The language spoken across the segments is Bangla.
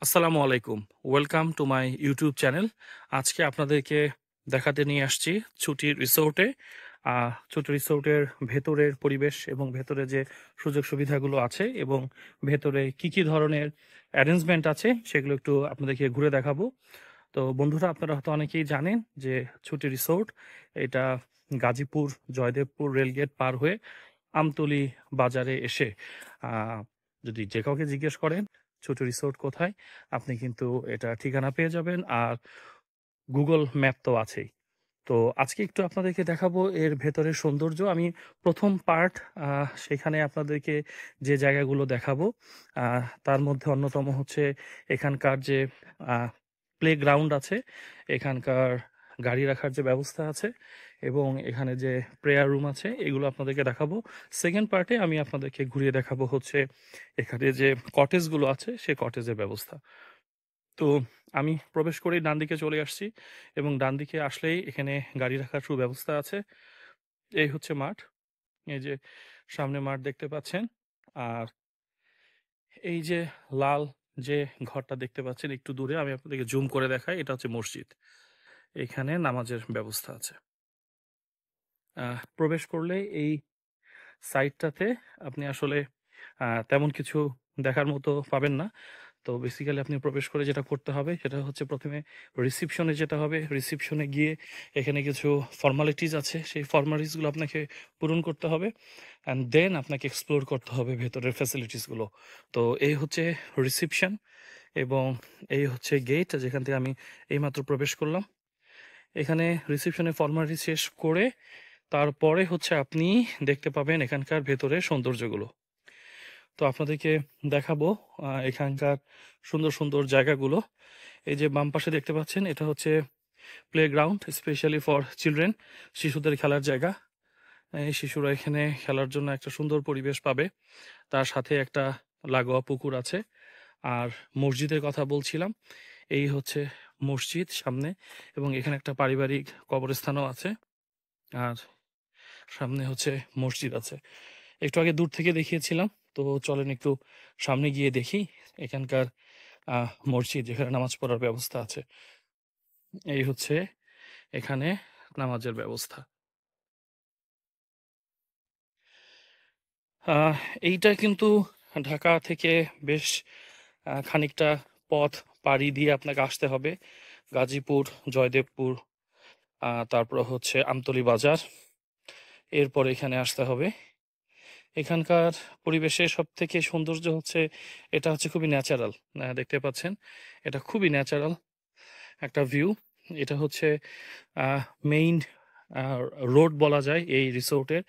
আসসালামু আলাইকুম। Welcome to my YouTube channel. আজকে আপনাদেরকে দেখাতে নিয়ে আসছি ছুটির রিসোর্টে। ছুটির রিসোর্টের ভেতরের পরিবেশ এবং ভেতরে যে সুযোগ সুবিধাগুলো আছে এবং ভেতরে কি কি ধরনের অ্যারেঞ্জমেন্ট আছে সেগুলো একটু আপনাদেরকে ঘুরে দেখাবো। তো বন্ধুরা, আপনারা হয়তো অনেকেই জানেন যে ছুটি রিসোর্ট এটা গাজীপুর জয়দেবপুর রেলগেট পার হয়ে আমতলী বাজারে এসে আহ, যদি যে কাউকে জিজ্ঞেস করেন ছোট রিসোর্ট কোথায়, আপনি কিন্তু এটা ঠিকানা পেয়ে যাবেন। আর গুগল ম্যাপ তো আছেই। তো আজকে একটু আপনাদেরকে দেখাবো এর ভেতরের সৌন্দর্য। আমি প্রথম পার্ট সেখানে আপনাদেরকে যে জায়গাগুলো দেখাবো তার মধ্যে অন্যতম হচ্ছে এখানকার যে প্লে গ্রাউন্ড আছে, এখানকার গাড়ি রাখার যে ব্যবস্থা আছে এবং এখানে যে প্রেয়ার রুম আছে, এগুলো আপনাদেরকে দেখাবো। সেকেন্ড পার্টে আমি আপনাদেরকে ঘুরিয়ে দেখাবো হচ্ছে এখানে যে কটেজগুলো আছে সেই কটেজের ব্যবস্থা। তো আমি প্রবেশ করেই ডান দিকে চলে আসছি এবং ডান দিকে আসলেই এখানে গাড়ি রাখার সুব্যবস্থা আছে। এই হচ্ছে মাঠ, এই যে সামনে মাঠ দেখতে পাচ্ছেন। আর এই যে লাল যে ঘরটা দেখতে পাচ্ছেন একটু দূরে, আমি আপনাদেরকে জুম করে দেখাই, এটা হচ্ছে মসজিদ। এখানে নামাজের ব্যবস্থা আছে। প্রবেশ করলে এই সাইটটাতে আপনি আসলে তেমন কিছু দেখার মতো পাবেন না। তো বেসিক্যালি আপনি প্রবেশ করে যেটা করতে হবে সেটা হচ্ছে প্রথমে রিসিপশনে যেতে হবে। রিসিপশনে গিয়ে এখানে কিছু ফর্মালিটিস আছে, সেই ফর্মালিটিসগুলো আপনাকে পূরণ করতে হবে অ্যান্ড দেন আপনাকে এক্সপ্লোর করতে হবে ভেতরের ফ্যাসিলিটিসগুলো। তো এই হচ্ছে রিসিপশন এবং এই হচ্ছে গেট যেখান থেকে আমি এইমাত্র প্রবেশ করলাম। এখানে রিসিপশনে ফর্মালিটি শেষ করে তারপরে হচ্ছে আপনি দেখতে পাবেন এখানকার ভেতরের সৌন্দর্যগুলো। তো আপনাদেরকে দেখাবো এখানকার সুন্দর সুন্দর জায়গাগুলো। এই যে বাম পাশে দেখতে পাচ্ছেন, এটা হচ্ছে play ground specially for children, শিশুদের খেলার জায়গা। এই শিশুরা এখানে খেলার জন্য একটা সুন্দর পরিবেশ পাবে। তার সাথে একটা লাগোয়া পুকুর আছে। আর মসজিদের কথা বলছিলাম, এই হচ্ছে মসজিদ সামনে এবং এখানে একটা পারিবারিক কবরস্থানও আছে। আর সামনে হচ্ছে মসজিদ আছে। একটু আগে দূর থেকে দেখিয়েছিলাম, তো চলেন একটু সামনে গিয়ে দেখি এখানকার মসজিদ যেখানে নামাজ পড়ার ব্যবস্থা আছে। এই হচ্ছে এখানে নামাজের ব্যবস্থা। আহ, এইটা কিন্তু ঢাকা থেকে বেশ খানিকটা পথ পাড়ি দিয়ে আপনাকে আসতে হবে। গাজীপুর জয়দেবপুর, তারপর হচ্ছে আমতলী বাজার, এরপর এখানে আসতে হবে। এখানকার পরিবেশের সব থেকে সৌন্দর্য হচ্ছে এটা হচ্ছে খুবই ন্যাচারাল। দেখতে পাচ্ছেন, এটা খুবই ন্যাচারাল একটা ভিউ। এটা হচ্ছে মেইন রোড বলা যায় এই রিসোর্টের।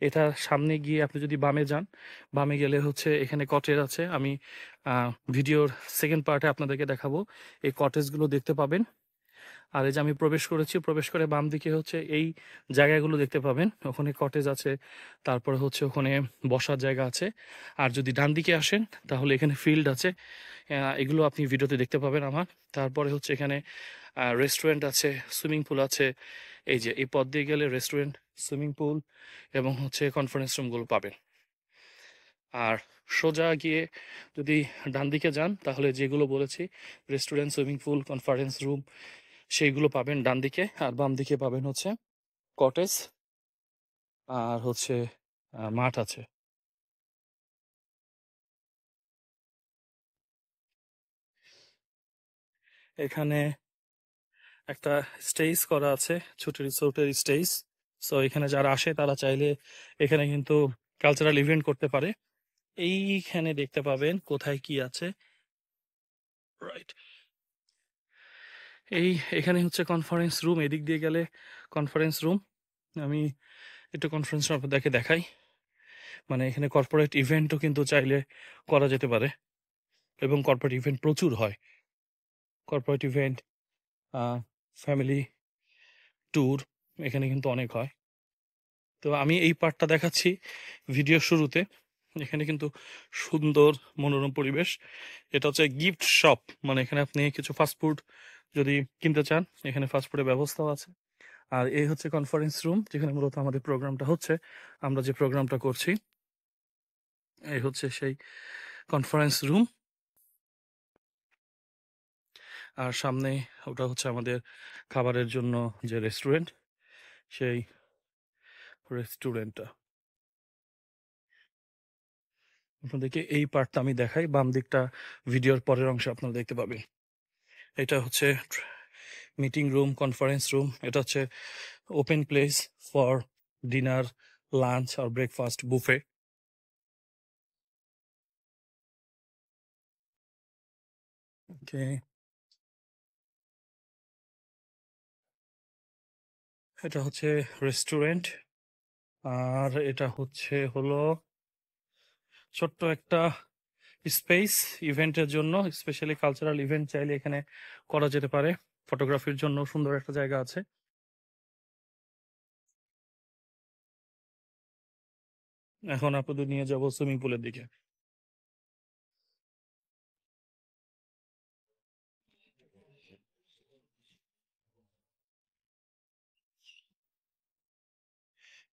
এটা সামনে গিয়ে আপনি যদি বামে যান, বামে গেলে হচ্ছে এখানে কটেজ আছে। আমি ভিডিওর সেকেন্ড পার্টে আপনাদেরকে দেখাবো, এই কটেজগুলো দেখতে পাবেন। আর এই যে আমি প্রবেশ করেছি, প্রবেশ করে বাম দিকে হচ্ছে এই জায়গাগুলো দেখতে পাবেন, ওখানে কটেজ আছে, তারপরে হচ্ছে ওখানে বসার জায়গা আছে। আর যদি ডান দিকে আসেন তাহলে এখানে ফিল্ড আছে, এগুলো আপনি ভিডিওতে দেখতে পাবেন আমার। তারপরে হচ্ছে এখানে রেস্টুরেন্ট আছে, সুইমিং পুল আছে। এই যে এই পথ দিয়ে গেলে রেস্টুরেন্ট, সুইমিং পুল এবং হচ্ছে কনফারেন্স রুমগুলো পাবেন। আর সোজা গিয়ে যদি ডান দিকে যান তাহলে যেগুলো বলেছি, restaurant, swimming pool, conference room, সেইগুলো পাবেন ডান দিকে। আর বাম দিকে পাবেন হচ্ছে কটেজ আর হচ্ছে মাঠ আছে। এখানে একটা স্টেজ করা আছে, ছোট রিসোর্টের স্টেজ। সো এখানে যারা আসে তারা চাইলে এখানে কিন্তু কালচারাল ইভেন্ট করতে পারে। এইখানে দেখতে পাবেন কোথায় কি আছে, রাইট। এই এখানে হচ্ছে কনফারেন্স রুম, এদিক দিয়ে গেলে কনফারেন্স রুম। আমি একটু কনফারেন্স রুম আপনাদেরকে দেখাই। মানে এখানে কর্পোরেট ইভেন্টও কিন্তু চাইলে করা যেতে পারে এবং কর্পোরেট ইভেন্ট প্রচুর হয়। কর্পোরেট ইভেন্ট, ফ্যামিলি ট্যুর এখানে কিন্তু অনেক হয়। তো আমি এই পার্টটা দেখাচ্ছি ভিডিও শুরুতে। এখানে কিন্তু সুন্দর মনোরম পরিবেশ। এটা হচ্ছে গিফট শপ, মানে এখানে আপনি কিছু ফাস্টফুড যদি কিনতে চান এখানে ফাস্টফুডের ব্যবস্থাও আছে। আর এই হচ্ছে কনফারেন্স রুম যেখানে মূলত আমাদের প্রোগ্রামটা হচ্ছে, আমরা যে প্রোগ্রামটা করছি। এই হচ্ছে সেই কনফারেন্স রুম। আর সামনে ওটা হচ্ছে আমাদের খাবারের জন্য যে রেস্টুরেন্ট, সেই রেস্টুরেন্টটা। আপনাদেরকে এই পার্টটা আমি দেখাই, বাম দিকটা ভিডিওর পরের অংশে আপনারা দেখতে পাবেন। এটা হচ্ছে মিটিং রুম, কনফারেন্স রুম। এটা হচ্ছে open place for dinner, lunch আর ব্রেকফাস্ট বুফে। ওকে, এটা হচ্ছে রেস্টুরেন্ট। আর এটা হলো ছোট্ট একটা স্পেস ইভেন্টের জন্য, স্পেশালি কালচারাল ইভেন্ট চাইলে এখানে করা যেতে পারে। ফটোগ্রাফির জন্য সুন্দর একটা জায়গা আছে। এখন আপনাদের নিয়ে যাব সুইমিং পুলের দিকে।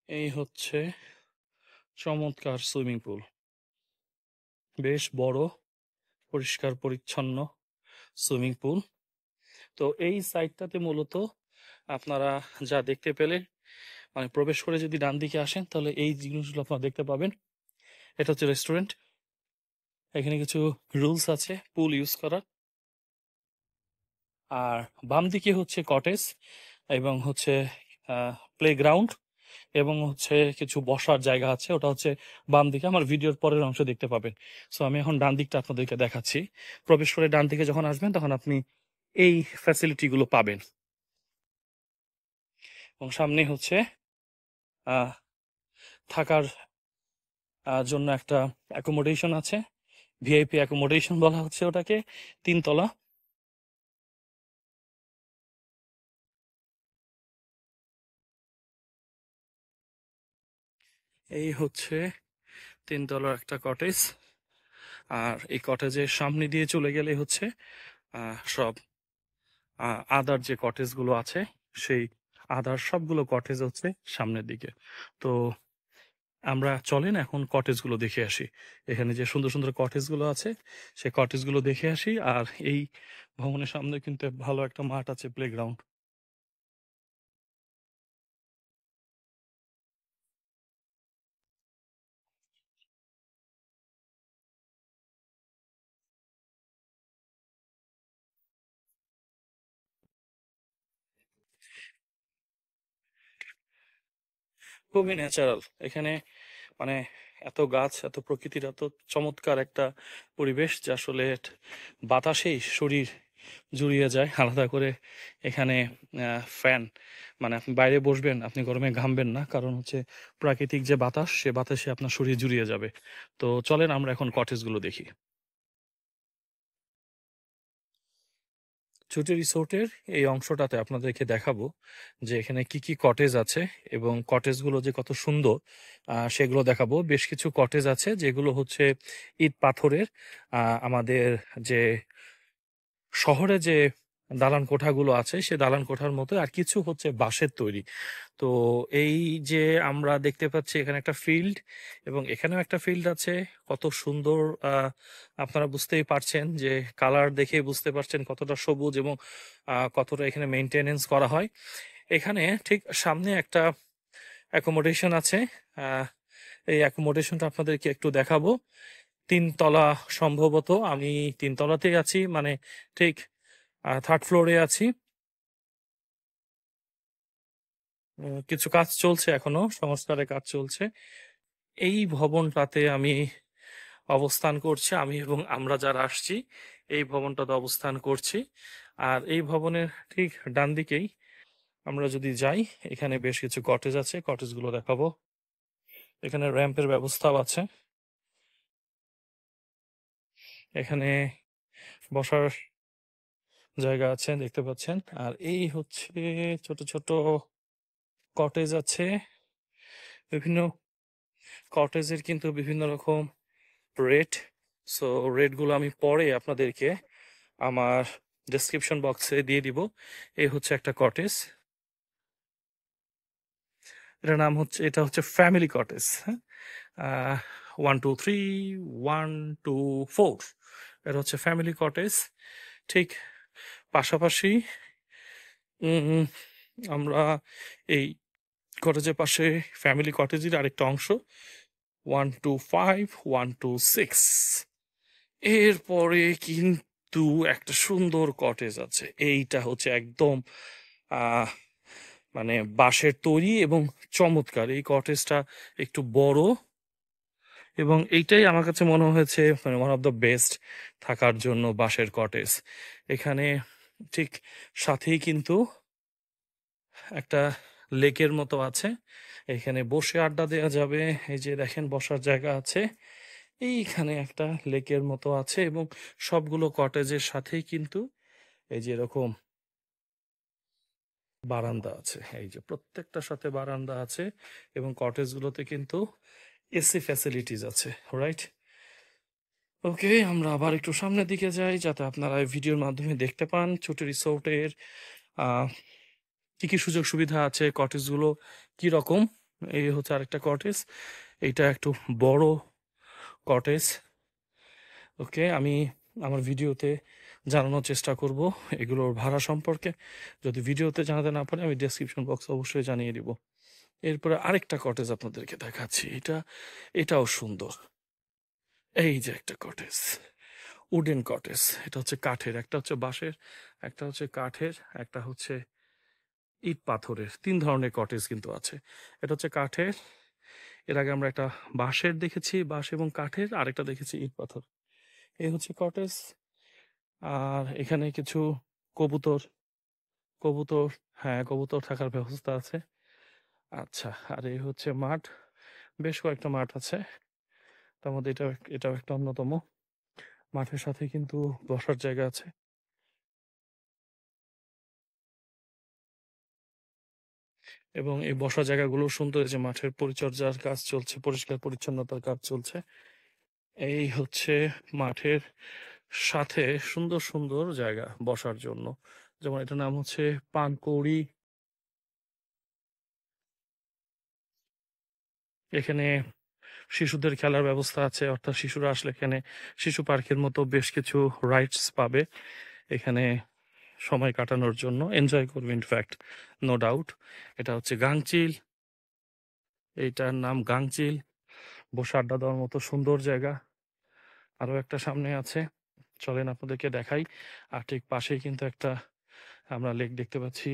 এই হচ্ছে চমৎকার সুইমিং পুল, বেশ বড়, পরিষ্কার পরিচ্ছন্ন সুইমিং পুল। তো এই সাইডটাতে মূলত আপনারা যা দেখতে পেলে, মানে প্রবেশ করে যদি ডান দিকে আসেন তাহলে এই জিনিসগুলো আপনারা দেখতে পাবেন। এটা হচ্ছে রেস্টুরেন্ট। এখানে কিছু রুলস আছে পুল ইউজ করার। আর বাম দিকে হচ্ছে কটেজ এবং হচ্ছে প্লেগ্রাউন্ড এবং হচ্ছে কিছু বসার জায়গা আছে। ওটা হচ্ছে বাম দিকে, আমার ভিডিওর পরের অংশ দেখতে পাবেন। সো আমি এখন ডান দিকটা আপনাদেরকে দেখাচ্ছি। প্রবেশ করে ডান দিকে যখন আসবেন তখন আপনি এই ফ্যাসিলিটিগুলো পাবেন। এবং সামনে হচ্ছে আহ, থাকার জন্য একটা অ্যাকোমোডেশন আছে, ভিআইপি অ্যাকোমোডেশন বলা হচ্ছে ওটাকে, 3 তলা। এই হচ্ছে 3 তলার একটা কটেজ। আর এই কটেজের সামনে দিয়ে চলে গেলে হচ্ছে সব আদার যে কটেজ গুলো আছে, সেই আদার সবগুলো কটেজ হচ্ছে সামনের দিকে। তো আমরা চলেন এখন কটেজ গুলো দেখে আসি। এখানে যে সুন্দর সুন্দর কটেজ গুলো আছে সেই কটেজ গুলো দেখে আসি। আর এই ভবনের সামনে কিন্তু ভালো একটা মাঠ আছে, প্লেগ্রাউন্ড। খুবই ন্যাচারাল এখানে, মানে এত গাছ, এত প্রকৃতির এত চমৎকার একটা পরিবেশ যে আসলে বাতাসেই শরীর জুড়িয়ে যায়। আলাদা করে এখানে ফ্যান, মানে আপনি বাইরে বসবেন, আপনি গরমে ঘামবেন না, কারণ হচ্ছে প্রাকৃতিক যে বাতাস, সে বাতাসে আপনার শরীর জুড়িয়ে যাবে। তো চলেন আমরা এখন কটেজগুলো দেখি। ছুটি রিসোর্টের এই অংশটাতে আপনাদেরকে দেখাবো যে এখানে কি কি কটেজ আছে এবং কটেজগুলো যে কত সুন্দর সেগুলো দেখাবো। বেশ কিছু কটেজ আছে যেগুলো হচ্ছে ইট পাথরের, আমাদের যে শহরে যে দালান কোঠাগুলো আছে সে দালান কোঠার মতো, আর কিছু হচ্ছে বাঁশের তৈরি। তো এই যে আমরা দেখতে পাচ্ছি এখানে একটা ফিল্ড এবং এখানেও একটা ফিল্ড আছে। কত সুন্দর, আপনারা বুঝতেই পারছেন যে কালার দেখে বুঝতে পারছেন কতটা সবুজ এবং কতটা এখানে মেনটেনেন্স করা হয়। এখানে ঠিক সামনে একটা অ্যাকোমোডেশন আছে। আহ, এই অ্যাকোমোডেশনটা আপনাদেরকে একটু দেখাবো। 3 তলা সম্ভবত, আমি 3 তলাতেই আছি, মানে ঠিক থার্ড ফ্লোরে আছি। কিছু কাজ চলছে, এখনো সংস্কারের কাজ চলছে। এই ভবনটাতে আমি অবস্থান করছি, আমি এবং আমরা যারা আসছি এই ভবনটাতে অবস্থান করছি। আর এই ভবনের ঠিক ডান দিকেই আমরা যদি যাই, এখানে বেশ কিছু কটেজ আছে, কটেজগুলো দেখাবো। এখানে র্যাম্পের ব্যবস্থাও আছে। এখানে বসার জায়গা আছে দেখতে পাচ্ছেন। আর এই হচ্ছে ছোট ছোট কটেজ আছে। বিভিন্ন কটেজের কিন্তু বিভিন্ন রকম রেট। সো রেটগুলো আমি পরে আপনাদেরকে আমার ডেসক্রিপশন বক্সে দিয়ে দিব। এই হচ্ছে একটা কটেজ, এটা হচ্ছে ফ্যামিলি কটেজ। হ্যাঁ, 1 2 3, 1 2 4, এটা হচ্ছে ফ্যামিলি কটেজ। ঠিক পাশাপাশি উম, আমরা এই কটেজের পাশে ফ্যামিলি কটেজের আরেকটা অংশ 125, 126, এরপরে কিন্তু একটা সুন্দর কটেজ আছে। এইটা হচ্ছে একদম আহ মানে বাঁশের তৈরি এবং চমৎকার। এই কটেজটা একটু বড় এবং এইটাই আমার কাছে মনে হয়েছে মানে ওয়ান অফ দ্য বেস্ট থাকার জন্য বাঁশের কটেজ। এখানে ঠিক সাথেই কিন্তু একটা লেকের মতো আছে, এখানে বসে আড্ডা দেওয়া যাবে। এই যে দেখেন বসার জায়গা আছে, এইখানে একটা লেকের মতো আছে এবং সবগুলো কটেজের সাথেই কিন্তু এই যে এরকম বারান্দা আছে। এই যে প্রত্যেকটার সাথে বারান্দা আছে এবং কটেজগুলোতে কিন্তু এসি ফ্যাসিলিটিস আছে, রাইট? ওকে, আমরা আবার একটু সামনের দিকে যাই যাতে আপনারা এই ভিডিওর মাধ্যমে দেখতে পান ছোট রিসোর্টের আহ কি কি সুযোগ সুবিধা আছে, কটেজগুলো কি রকম। এই হচ্ছে আরেকটা কটেজ, এইটা একটু বড় কটেজ। ওকে, আমি আমার ভিডিওতে জানানোর চেষ্টা করব এগুলোর ভাড়া সম্পর্কে। যদি ভিডিওতে জানাতে না পারি আমি ডেসক্রিপশন বক্স অবশ্যই জানিয়ে দিব। এরপরে আরেকটা কটেজ আপনাদেরকে দেখাচ্ছি, এটাও সুন্দর। এই যে একটা কটেজ, উডেন কটেজ, এটা হচ্ছে কাঠের, একটা হচ্ছে বাঁশের, একটা হচ্ছে কাঠের, একটা হচ্ছে ইট পাথরের, তিন ধরনের কটেজ কিন্তু আছে। এটা হচ্ছে কাঠের, এর আগে আমরা একটা বাঁশের দেখেছি, বাঁশ এবং কাঠের, আরেকটা দেখেছি ইট পাথর। এই হচ্ছে কটেজ। আর এখানে কিছু কবুতর, কবুতর, হ্যাঁ কবুতর থাকার ব্যবস্থা আছে। আচ্ছা, আর এই হচ্ছে মাঠ, বেশ কয়েকটা মাঠ আছে, তার মধ্যে এটাও একটা অন্যতম। মাঠের সাথে কিন্তু বসার জায়গা আছে এবং এই বসার জায়গাগুলো সুন্দর। এই যে মাঠের পরিচর্যার কাজ চলছে, পরিষ্কার পরিচ্ছন্নতার কাজ চলছে। এই হচ্ছে মাঠের সাথে সুন্দর সুন্দর জায়গা বসার জন্য, যেমন এটার নাম হচ্ছে পানকৌড়ি। এখানে শিশুদের খেলার ব্যবস্থা আছে, অর্থাৎ শিশুরা আসলে এখানে শিশু পার্কের মতো বেশ কিছু রাইডস পাবে এখানে সময় কাটানোর জন্য, এনজয় করবে ইনফ্যাক্ট, নো ডাউট। এটা হচ্ছে গাংচিল, এইটার নাম গাংচিল, বসে আড্ডা দেওয়ার মতো সুন্দর জায়গা। আরো একটা সামনে আছে, চলেন আপনাদেরকে দেখাই। আর ঠিক পাশেই কিন্তু একটা আমরা লেক দেখতে পাচ্ছি,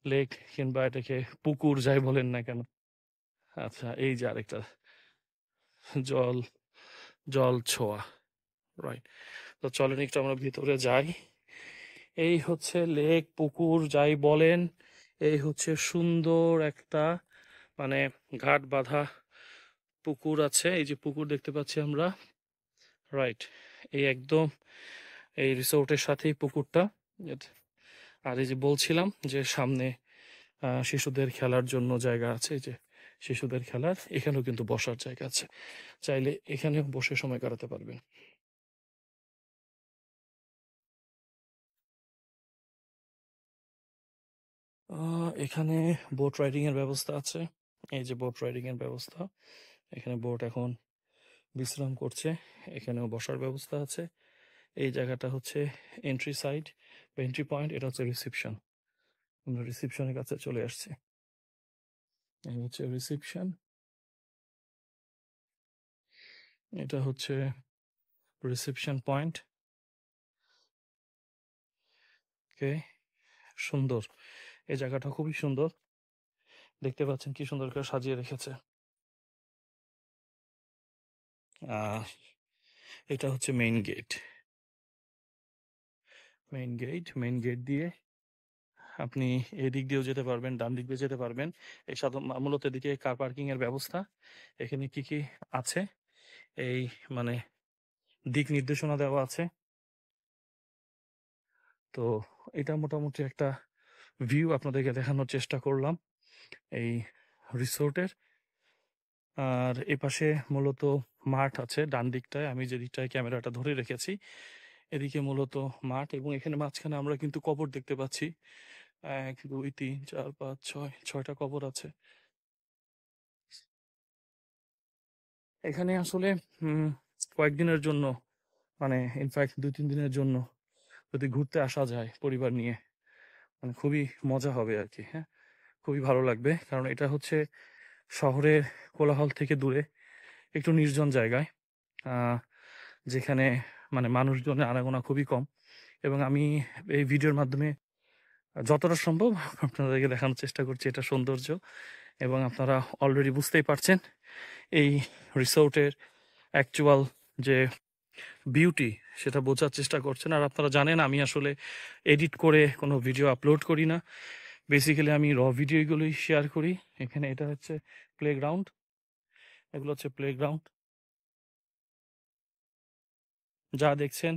লেক কিংবা এটাকে পুকুর যাই বলেন না কেন। আচ্ছা, এই যে আরেকটা জল, জল ছোঁয়া, রাইট। তো চলেন একটু আমরা ভিতরে যাই। এই হচ্ছে লেক, পুকুর যাই বলেন, এই হচ্ছে সুন্দর একটা মানে ঘাট বাঁধা পুকুর আছে। এই যে পুকুর দেখতে পাচ্ছি আমরা, রাইট, এই একদম এই রিসোর্টের সাথেই পুকুরটা। আর এই যে বলছিলাম যে সামনে শিশুদের খেলার জন্য জায়গা আছে, এই যে শিশুদের খেলার, এখানেও কিন্তু বসার জায়গা আছে, চাইলে এখানেও বসে সময় কাটাতে পারবেন। এখানে বোট রাইডিং এর ব্যবস্থা আছে, এই যে বোট রাইডিং এর ব্যবস্থা, এখানে বোট এখন বিশ্রাম করছে, এখানেও বসার ব্যবস্থা আছে। এই জায়গাটা হচ্ছে এন্ট্রি সাইড বা এন্ট্রি পয়েন্ট, এটা হচ্ছে রিসিপশন। আমরা রিসিপশনের কাছে চলে আসছি, এই হচ্ছে রিসিপশন, এটা হচ্ছে রিসিপশন পয়েন্ট। ওকে, সুন্দর, এই জায়গাটা খুবই সুন্দর, দেখতে পাচ্ছেন কি সুন্দর করে সাজিয়ে রেখেছে। আহ এটা হচ্ছে মেইন গেট, মেইন গেট দিয়ে আপনি এদিক দিয়েও যেতে পারবেন, ডান দিক দিয়ে যেতে পারবেন। এই মূলত এদিকে কার পার্কিং এর ব্যবস্থা, এখানে কি কি আছে এই মানে দিক নির্দেশনা দেওয়া আছে। তো এটা মোটামুটি একটা ভিউ আপনাদেরকে দেখানোর চেষ্টা করলাম এই রিসোর্টের। আর এপাশে মূলত মাঠ আছে ডান দিকটায়, আমি যে দিকটায় ক্যামেরাটা ধরে রেখেছি এদিকে মূলত মাঠ, এবং এখানে মাঝখানে আমরা কিন্তু কবর দেখতে পাচ্ছি, 1 2 3 4 5 6, 6টা কবর আছে এখানে। আসলে কয়েকদিনের জন্য মানে ইনফ্যাক্ট 2-3 দিনের জন্য যদি ঘুরতে আসা যায় পরিবার নিয়ে, মানে খুবই মজা হবে আর কি। হ্যাঁ, খুবই ভালো লাগবে, কারণ এটা হচ্ছে শহরের কোলাহল থেকে দূরে একটু নির্জন জায়গায়, আহ, যেখানে মানে মানুষজনের আনাগোনা খুবই কম। এবং আমি এই ভিডিওর মাধ্যমে যতটা সম্ভব আপনাদেরকে দেখানোর চেষ্টা করছি এটা সৌন্দর্য, এবং আপনারা অলরেডি বুঝতেই পারছেন এই রিসোর্টের অ্যাকচুয়াল যে বিউটি সেটা বোঝার চেষ্টা করছেন। আর আপনারা জানেন আমি আসলে এডিট করে কোনো ভিডিও আপলোড করি না, বেসিক্যালি আমি র ভিডিওগুলোই শেয়ার করি। এখানে এটা হচ্ছে প্লেগ্রাউন্ড, এগুলো হচ্ছে প্লেগ্রাউন্ড। যা দেখছেন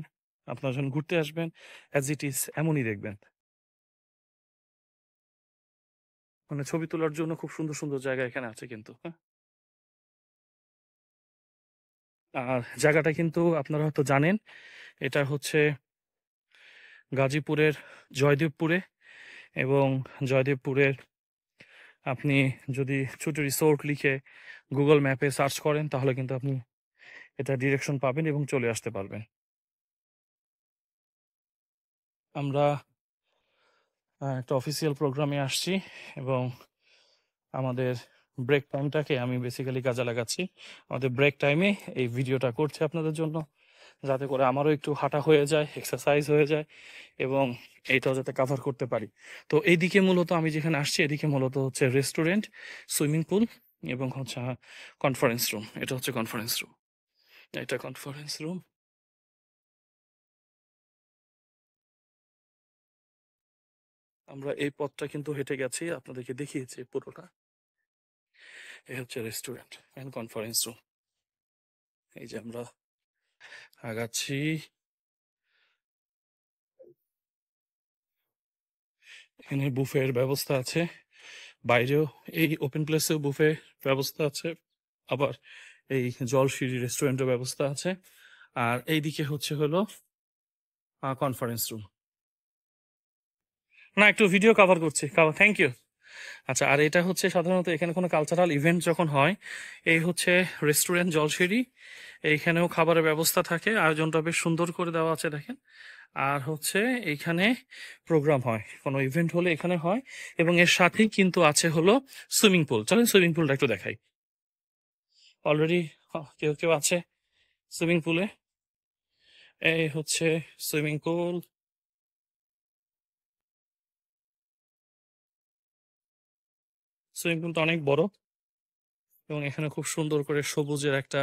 আপনারা যখন ঘুরতে আসবেন অ্যাজ ইট ইজ এমনই দেখবেন। মানে ছবি তোলার জন্য খুব সুন্দর সুন্দর জায়গা এখানে আছে কিন্তু, হ্যাঁ। আর জায়গাটা কিন্তু আপনারা হয়তো জানেন, এটা হচ্ছে গাজীপুরের জয়দেবপুরে। এবং জয়দেবপুরের আপনি যদি ছুটি রিসোর্ট লিখে গুগল ম্যাপে সার্চ করেন তাহলে কিন্তু আপনি এটা ডিরেকশন পাবেন এবং চলে আসতে পারবেন। আমরা একটা অফিসিয়াল প্রোগ্রামে আসছি এবং আমাদের ব্রেক টাইমটাকে আমি বেসিক্যালি কাজে লাগাচ্ছি। আমাদের ব্রেক টাইমে এই ভিডিওটা করছি আপনাদের জন্য, যাতে করে আমারও একটু হাঁটা হয়ে যায়, এক্সারসাইজ হয়ে যায়, এবং এইটাও যাতে কাভার করতে পারি। তো এইদিকে মূলত আমি যেখানে আসছি এদিকে মূলত হচ্ছে রেস্টুরেন্ট, সুইমিং পুল এবং হচ্ছে কনফারেন্স রুম। এটা হচ্ছে কনফারেন্স রুম, এটা কনফারেন্স রুম। আমরা এই পথটা কিন্তু হেঁটে গেছি, আপনাদেরকে দেখিয়েছি পুরোটা। এই হচ্ছে রেস্টুরেন্ট অ্যান্ড কনফারেন্স রুম। এই যে আমরা আগাচ্ছি, এখানে বুফের ব্যবস্থা আছে, বাইরেও এই ওপেন প্লেসেও বুফে ব্যবস্থা আছে, আবার এই জলসিঁড়ি রেস্টুরেন্টের ব্যবস্থা আছে। আর এইদিকে হচ্ছে হলো কনফারেন্স রুম। না, একটু ভিডিও কভার করছি, থ্যাংক ইউ। আচ্ছা, আর এটা হচ্ছে সাধারণত এখানে কোনো কালচারাল ইভেন্ট যখন হয়, এই হচ্ছে রেস্টুরেন্ট জলসিঁড়ি, এইখানেও খাবারের ব্যবস্থা থাকে, আয়োজনটা বেশ সুন্দর করে দেওয়া আছে দেখেন। আর হচ্ছে এইখানে প্রোগ্রাম হয়, কোনো ইভেন্ট হলে এখানে হয়, এবং এর সাথেই কিন্তু আছে হলো সুইমিং পুল। চলেন সুইমিং পুলটা একটু দেখাই। অলরেডি কেউ কেউ আছে সুইমিং পুলে। এই হচ্ছে সুইমিং পুল। সুইমিং পুলটা অনেক বড় এবং এখানে খুব সুন্দর করে সবুজের একটা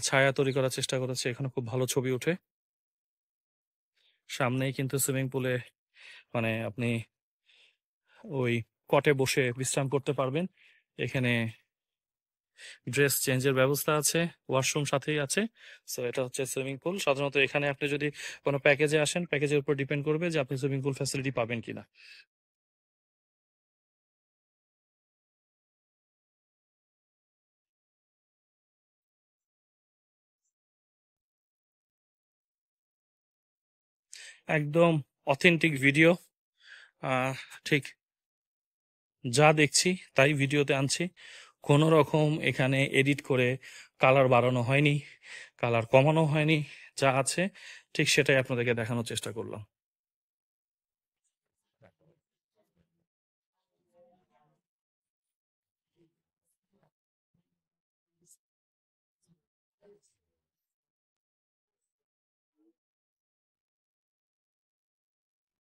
ছায়া তৈরি করার চেষ্টা করেছে, এখানে খুব ভালো ছবি ওঠে। সামনেই কিন্তু সুইমিং পুলে মানে আপনি ওই কটে বসে বিশ্রাম করতে পারবেন। এখানে ড্রেস চেঞ্জের ব্যবস্থা আছে, ওয়াশরুম সাথেই আছে। সো এটা হচ্ছে সুইমিং পুল। সাধারণত এখানে আপনি যদি কোনো প্যাকেজে আসেন, প্যাকেজের উপর ডিপেন্ড করবে যে আপনি সুইমিং পুল ফ্যাসিলিটি পাবেন কিনা। একদম অথেন্টিক ভিডিও, ঠিক যা দেখছি তাই ভিডিওতে আনছি। কোনো রকম এখানে এডিট করে কালার বাড়ানো হয়নি, কালার কমানো হয়নি, যা আছে ঠিক সেটাই আপনাদেরকে দেখানোর চেষ্টা করলাম।